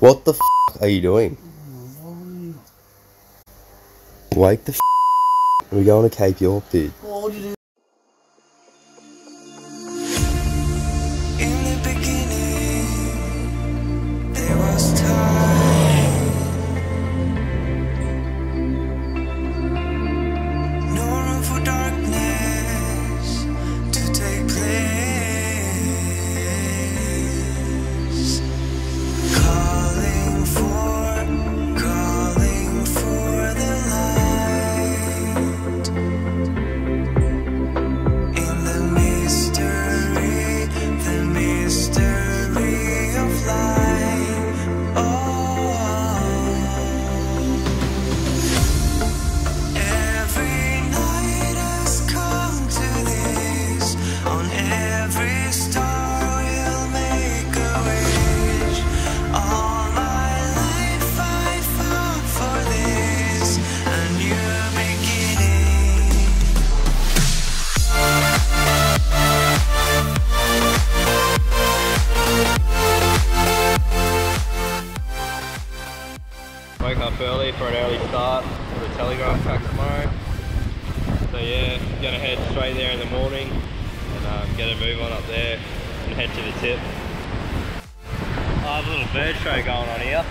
What the f are you doing? Wake the f. We're going to Cape York, dude. What did you do? In the beginning, there was time. No room for darkness to take place. Calling for the light. In the mystery of life. Every night has come to this. On every star we'll make a wish. All my life I fought for this, a new beginning. Woke up early for an early start for the telegraph track tomorrow. So yeah, gonna head straight there in the morning and get a move on up there and head to the tip. I have a little bird show going on here.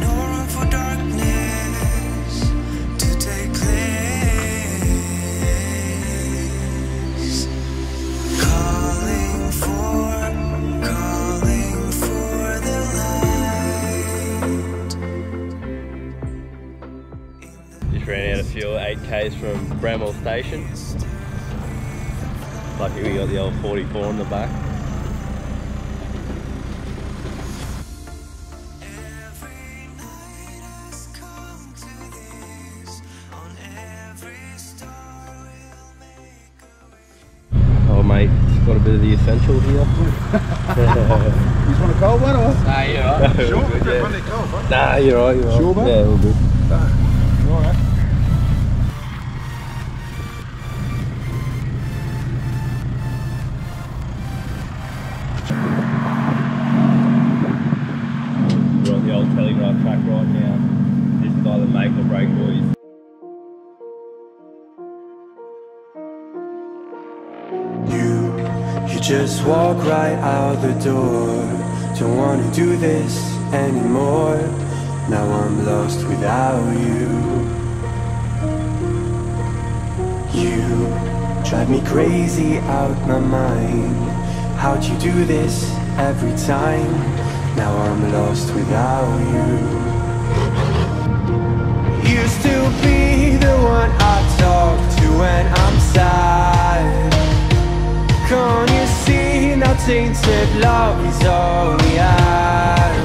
No room for darkness to take place. Calling for the light. Just ran out of fuel, 8 k's from Bramwell Station. Lucky we got the old 44 on the back. Every night has come to this. On every star we'll make a wish. Oh mate, got a bit of the essential here. You just want a cold one or? Nah, you're right. Sure, Good, yeah. run it cold, right? Nah, you're right, you're right. Sure, mate? Yeah, all good. Alright. We're on the old telegraph track right now. This is either make or break, boys. You just walk right out the door. Don't wanna do this anymore. Now I'm lost without you. You drive me crazy out my mind. How'd you do this every time? Now I'm lost without you. Used to be the one I talk to when I'm sad. Can't you see now tainted love is all we have?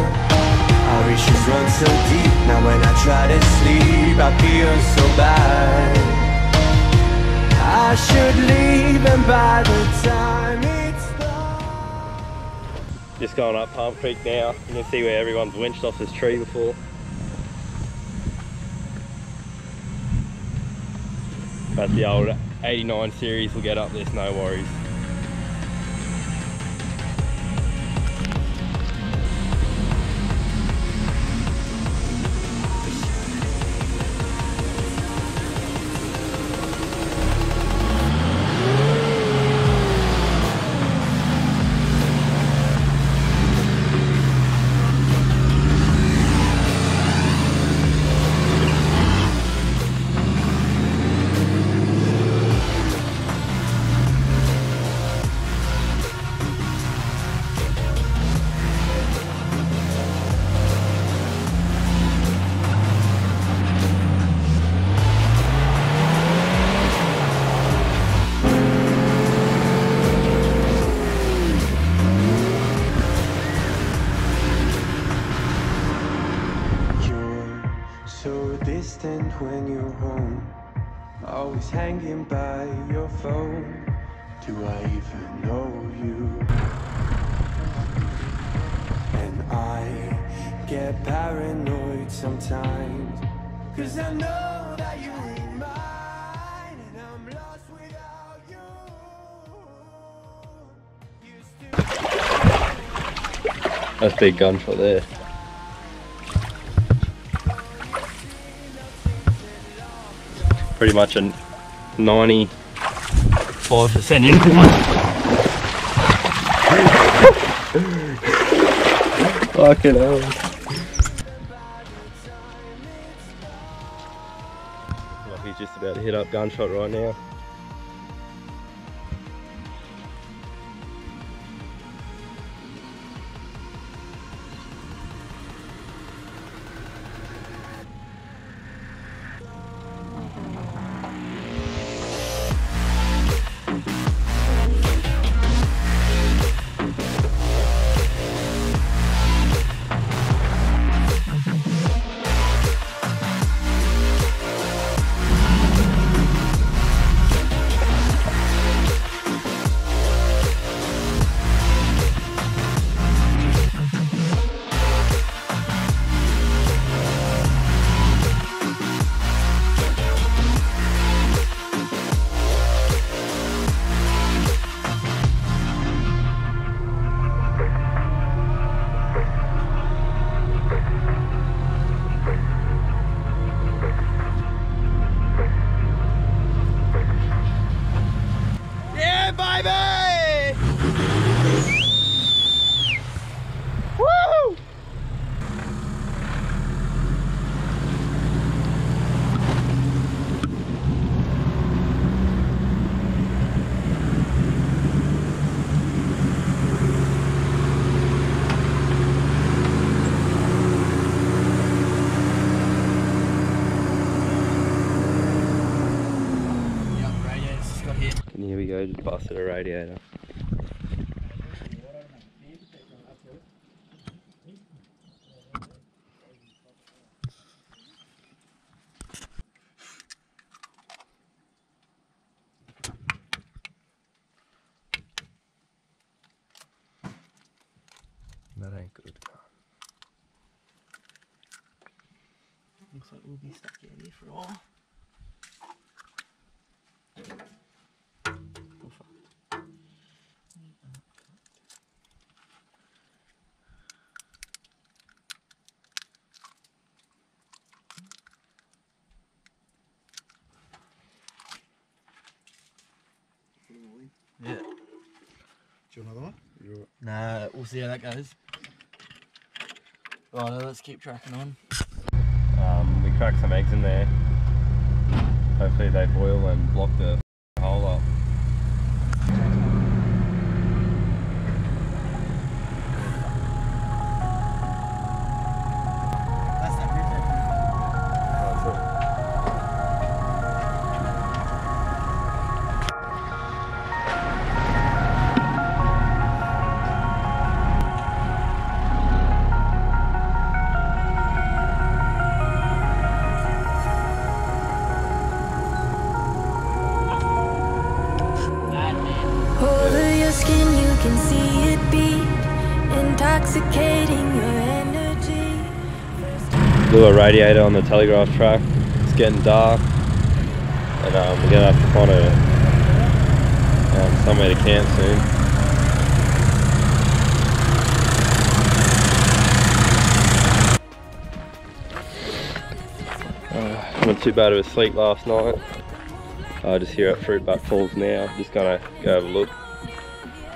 Our issues run so deep. Now when I try to sleep I feel so bad. I should leave and by the time it's done. Just going up Palm Creek now. You can see where everyone's winched off this tree before. But the old 89 series will get up this, no worries. Distant when you're home, always hanging by your phone. Do I even know you? And I get paranoid sometimes, 'cause I know that you That's big gunshot there. Pretty much a 95% incline. Fucking hell. Well, he's just about to hit up Gunshot right now. And here we go, just busted a radiator. That ain't good. Looks like we'll be stuck out here for a while. Yeah. Do you want another one? Nah, we'll see how that goes. Right, let's keep tracking on. We cracked some eggs in there. Hopefully they boil and block the hole up. That's that rip. That's it. Can see it beat, intoxicating your energy. Blew a radiator on the telegraph track. It's getting dark, and we're gonna have to find somewhere to camp soon. Not too bad of a sleep last night. Just here at Fruitbat Falls now. Just gonna go have a look.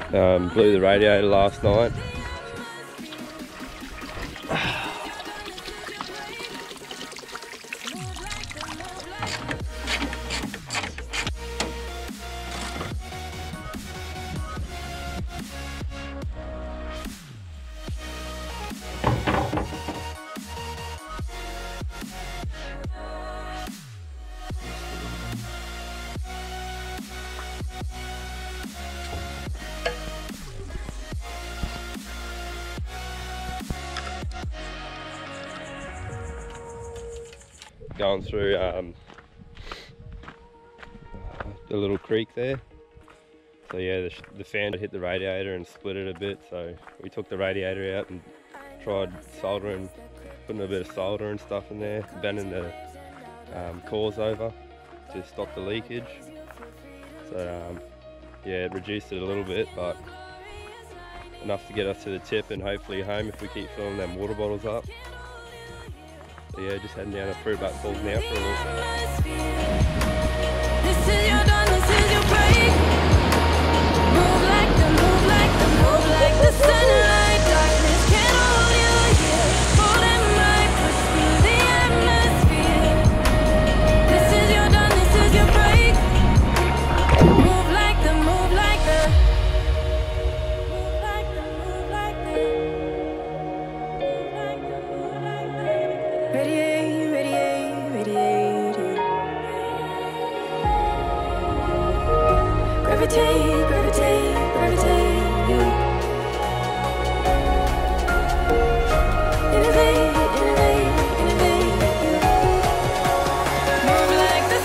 Blew the radiator last night. Going through a little creek there. So yeah, the fan hit the radiator and split it a bit, so we took the radiator out and tried soldering, putting a bit of solder and stuff in there, bending the cores over to stop the leakage. So yeah, it reduced it a little bit, but enough to get us to the tip and hopefully home if we keep filling them water bottles up. So yeah, just heading down to Fruitbat Falls now for a little bit. This is your dawn, this is your break. Move like the sunlight. Darkness can't hold you here. Hold and right, push through the atmosphere. This is your dawn, this is your break. Move like the, move like the. Move like the, move like the. Move like the, move like the. Radiate, radiate, radiate. Gravitate, gravitate, gravitate. Innovate, innovate, innovate. Move like the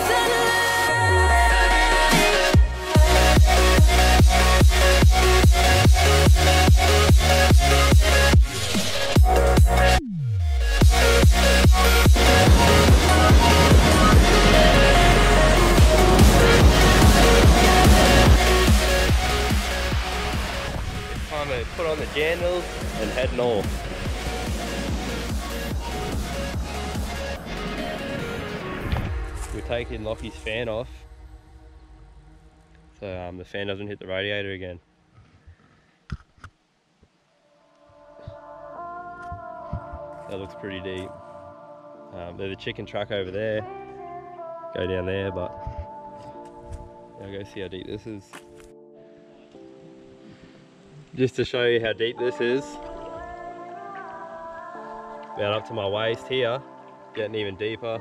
Time to put on the jandals and head north. We're taking Lochy's fan off, so the fan doesn't hit the radiator again. That looks pretty deep. There's a chicken truck over there. Go down there, but I'll go see how deep this is. Just to show you how deep this is. About up to my waist here, getting even deeper.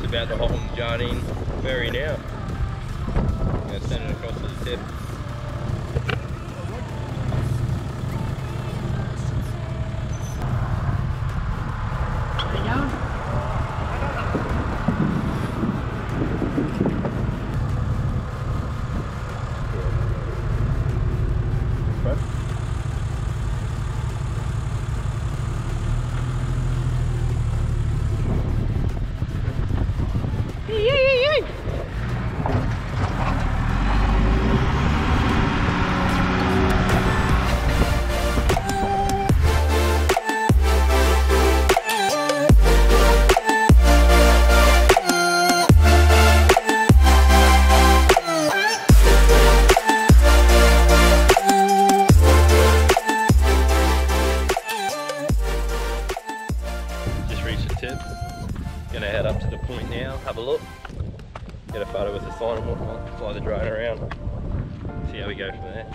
About to hop on the Jardine ferry now. I'm going to send it across to the tip. go from there.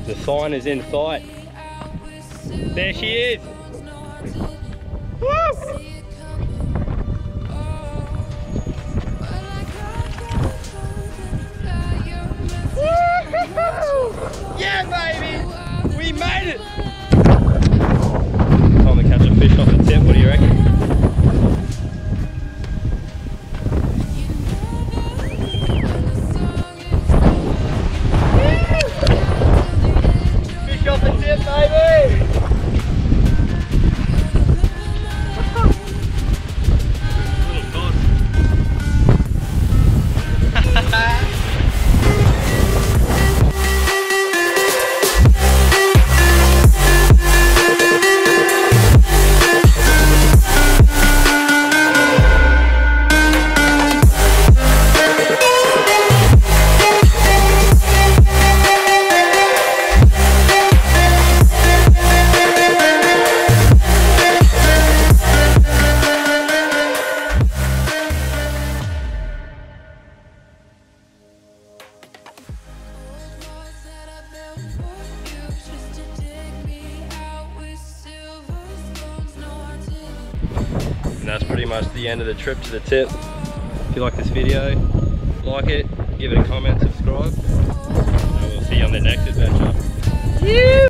The sign is in sight. There she is. Woo! Yeah, baby! We made it! Time to catch a fish off the tip, what do you reckon? Fish off the tip, baby! Little cod. And that's pretty much the end of the trip to the tip. If you like this video, like it, give it a comment, subscribe, and we'll see you on the next adventure.